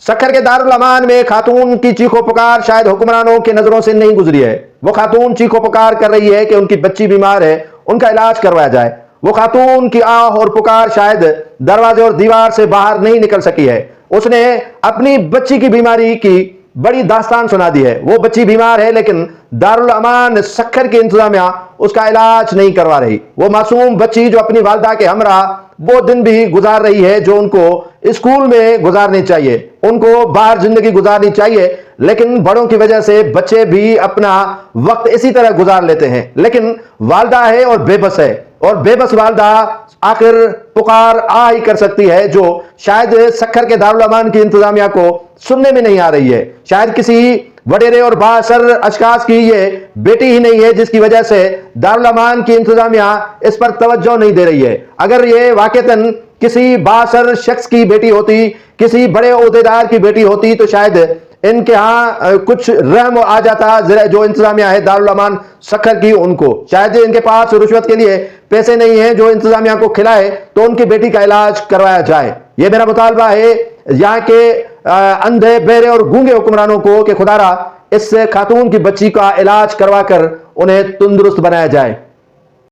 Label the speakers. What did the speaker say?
Speaker 1: सक्खर के दारुल अमान में खातून की चीखों पुकार शायद हुक्मरानों की नजरों से नहीं गुजरी है। वो खातून चीखों पुकार कर रही है कि उनकी बच्ची बीमार है, उनका इलाज करवाया जाए। वो खातून की आह और पुकार शायद दरवाजे और दीवार से बाहर नहीं निकल सकी है। उसने अपनी बच्ची की बीमारी की बड़ी दास्तान सुना दी है। वो बच्ची बीमार है लेकिन दारुल अमान सक्खर की इंतजामिया उसका इलाज नहीं करवा रही। वो मासूम बच्ची जो अपनी वालदा के हमरा वो दिन भी गुजार रही है जो उनको स्कूल में गुजारनी चाहिए, उनको बाहर जिंदगी गुजारनी चाहिए, लेकिन बड़ों की वजह से बच्चे भी अपना वक्त इसी तरह गुजार लेते हैं। लेकिन वालदा है और बेबस है, और बेबस वालदा आखिर पुकार आ ही कर सकती है जो शायद सक्खर के दारुल अमान की इंतजामिया को सुनने में नहीं आ रही है। शायद किसी वडेरे और बासर अशखास की ये बेटी ही नहीं है जिसकी वजह से दारुल अमान की इंतजामिया इस पर तवज्जो नहीं दे रही है। अगर ये वाकईतन किसी बासर शख्स की बेटी होती, किसी बड़े ओहदेदार की बेटी होती, तो शायद इनके यहाँ कुछ रहम आ जाता जो इंतजामिया है दारुल अमान सक्खर की उनको। शायद इनके पास रुश्वत के लिए पैसे नहीं है जो इंतजामिया को खिलाए तो उनकी बेटी का इलाज करवाया जाए। ये मेरा मुतालबा है यहाँ के अंधे बहरे और गूंगे हुक्मरानों को कि खुदारा इस खातून की बच्ची का इलाज करवा कर उन्हें तंदुरुस्त बनाया जाए।